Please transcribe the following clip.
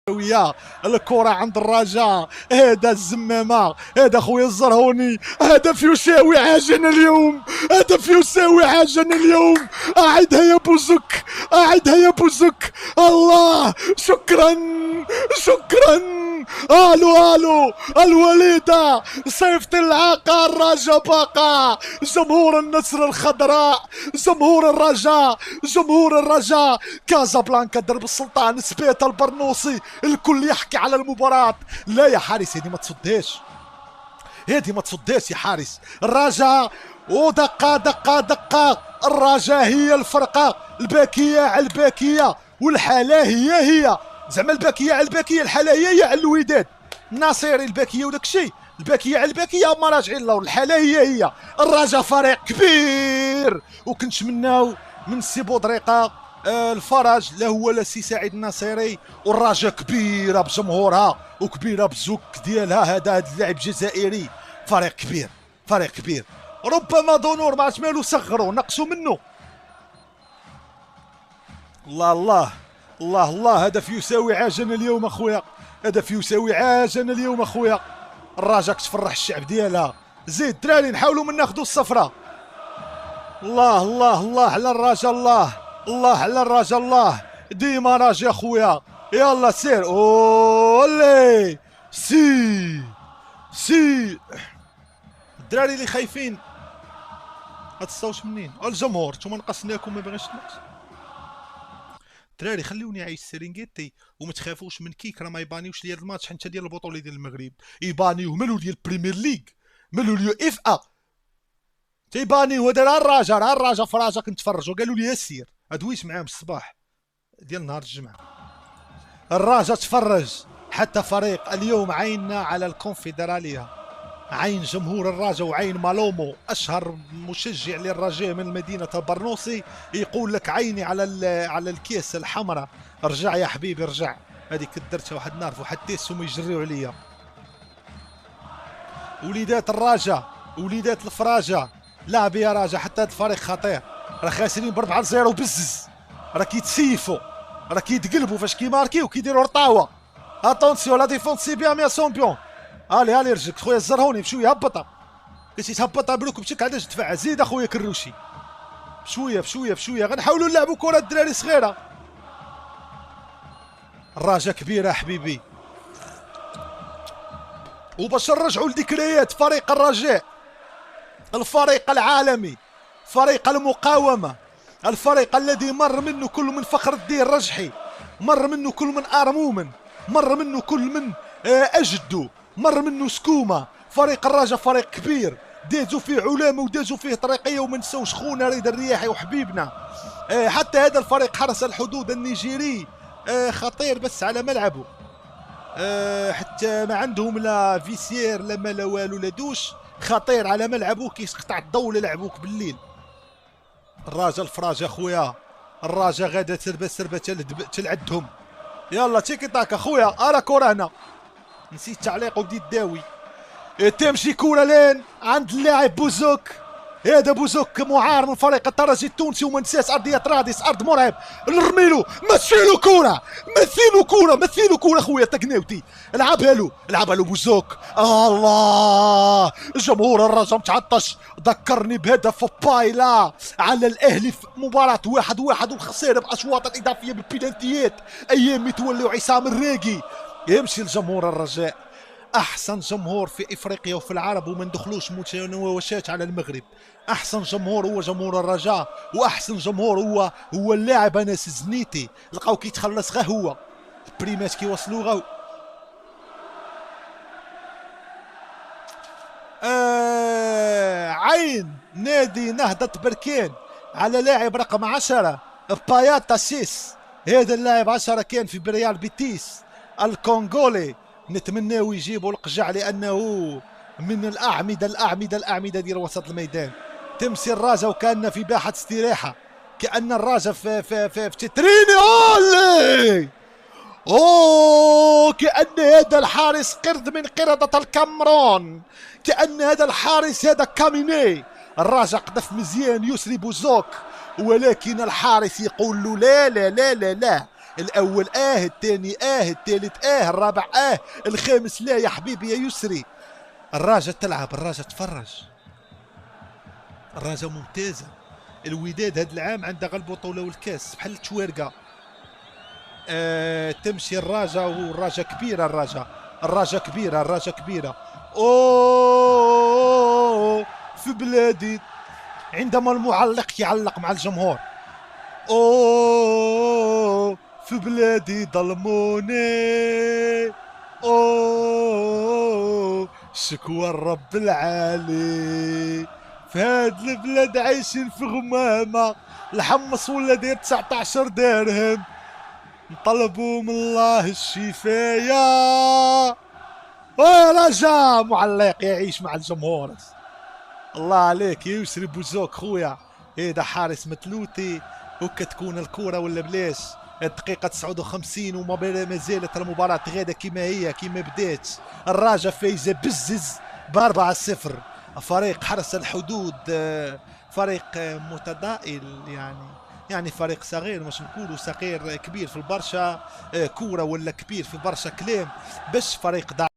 ويا الكرة عند الرجاء. هذا الزمامة، هذا خويا الزرهوني، هدف يساوي عاجنا اليوم، هدف يساوي عاجنا اليوم. أعدها يا بوزك، أعدها يا بوزك. الله، شكرا شكرا. الو الو الوليدة صيفط العاقة، الرجاء باقة. جمهور النصر الخضراء، جمهور الرجاء، جمهور الرجاء. كازابلانكا درب السلطان، سبيت البرنوصي، الكل يحكي على المباراة. لا يا حارس، هذه ما تصديش، هذه ما تصديش يا حارس. الرجاء ودقة دقة دقة، الرجاء هي الفرقة. الباكية على الباكية والحالة هي زعما الباكية على الباكية، الحالة هي على الوداد. الناصري الباكية وداك الشيء، الباكية على الباكية هما راجعين له، الحالة هي. الرجاء فريق كبير، وكنتمناو من سي بودريقة الفرج، لا هو لا سي سعيد الناصري. والرجاء كبيرة بجمهورها وكبيرة بالزوك ديالها. هذا اللاعب جزائري، فريق كبير، فريق كبير. ربما دونور ما عرفت مالو صغروا نقصوا منه. الله الله الله الله، هدف يساوي عاجنا اليوم اخويا، هدف يساوي عاجنا اليوم اخويا. الرجاء كتفرح الشعب ديالها. زيد دراري نحاولوا من ناخذوا الصفرة. الله الله الله على الرجاء، الله الله على الرجاء، الله ديما راجي اخويا. يلا سير، اولي سي الدراري اللي خايفين هتصاوش منين؟ الجمهور نتوما نقصناكم ما بغاش نقص. دراري خليوني عايش سيرينغيتي وما تخافوش من كيك، راه ما يبانيوش ديال الماتش حتى ديال البطوله ديال المغرب. يبانيو مالو ديال البريمير ليغ، مالو اليو اف ا، تيبانيو. هذا راه الراجا فراجا كنتفرجوا قالوا لي سير ادويت معاهم الصباح ديال نهار الجمعه. الراجا تفرج حتى فريق اليوم. عيننا على الكونفدراليه، عين جمهور الرجاء وعين مالومو اشهر مشجع للرجاء من مدينه البرنوصي، يقول لك عيني على الكيس الحمراء. رجع يا حبيبي رجع، هذيك درتها واحد النهار فواحد التيسوم يجريو عليا. وليدات الرجاء، وليدات الفراجه، لعب يا راجا. حتى هذا الفريق خطير، راه خاسرين ب 4-0 بزز، راه كيتسيفوا، راه كيتقلبوا فاش كيماركيو كيديروا رطاوه. اتونسيون لا ديفونس سي بيان ميا سامبيون. الي رجلك خويا الزرهوني بشويه هبطها، كنتي تهبطها بركبتك علاش تدفع. زيد اخويا كروشي بشويه بشويه بشويه. غنحاولوا نلعبوا كره الدراري صغيره. الرجاء كبيره حبيبي، وباش نرجعوا لذكريات فريق الرجاء، الفريق العالمي، فريق المقاومه، الفريق الذي مر منه كل من فخر الدين الرجحي، مر منه كل من ارمومن، مر منه كل من اجدو، مر منه سكومه. فريق الرجاء فريق كبير، دازوا فيه علامه ودازوا فيه طريقيه، وما نساوش خونا رضا الرياحي وحبيبنا. حتى هذا الفريق حرس الحدود النيجيري خطير بس على ملعبه. حتى ما عندهم لا فيسير لا ما لا والو لا دوش، خطير على ملعبه كيسقطع الضوء لعبوك بالليل. الرجاء الفراج اخويا، الرجاء غادا سربه تلعدهم. يلا تيكي تاك اخويا، ارا كره هنا نسيت تعليق وبديت داوي. تمشي كره لين عند اللاعب بوزوك. هذا بوزوك معار من فريق الترجي التونسي، وما نساش ارضيه راديس، ارض مرعب. نرميلو مثيلو كره، مثيلو كره خويا تقناوتي. العبها له بوزوك. الله، جمهور الرجاء متعطش. ذكرني بهدف بايلا على الاهلي في مباراه 1-1 والخساره باشواط اضافيه بالبينالتيات ايام متولي وعصام الراقي. يمشي لجمهور الرجاء، احسن جمهور في افريقيا وفي العرب، وما ندخلوش مناوشات على المغرب. احسن جمهور هو جمهور الرجاء، واحسن جمهور هو اللاعب انس زنيتي. لقاو كيتخلص غا هو، البريمات كيوصلوا غاو. عين نادي نهضة بركان على لاعب رقم 10 باياتا سيس. هذا اللاعب 10 كان في بريال بيتيس الكونغولي. نتمناو يجيبوا القجع لانه من الاعمده ديال وسط الميدان. تمشي الراجا وكان في باحه استراحه، كان الراجا في تتريني. اولي كأن هذا الحارس قرد من قردة الكامرون، كأن هذا الحارس هذا كاميني. الراجا قذف مزيان يسري بوزوك، ولكن الحارس يقول له لا لا لا لا لا، الاول الثاني الثالث الرابع الخامس لا يا حبيبي يا يسري. الراجة تلعب، الراجة تفرج، الراجة ممتازة. الوداد هذا العام عندها غير البطولة والكاس بحال التوارقة. تمشي الراجة، والراجة كبيرة، الراجة كبيرة. اوه في بلادي عندما المعلق يعلق مع الجمهور. اوه في بلادي ظلموني، اوه شكوى الرب العالي. في هاد البلاد عايشين في غمامة، الحمص ولا داير 19 درهم، نطلبوا من الله الشفاية. رجاء معلق يعيش مع الجمهور. الله عليك يا يسري بوزوك خويا، هيدا حارس متلوتي. وكتكون الكرة ولا بلاش. الدقيقة 59 وما زالت المباراة غادا كما هي كما بدات. الراجة فايزة بزز ب4-0. فريق حرس الحدود فريق متضائل، يعني فريق صغير، مش نقولوا صغير كبير في البرشا كورة ولا كبير في برشا كلام، باش فريق ضعيف.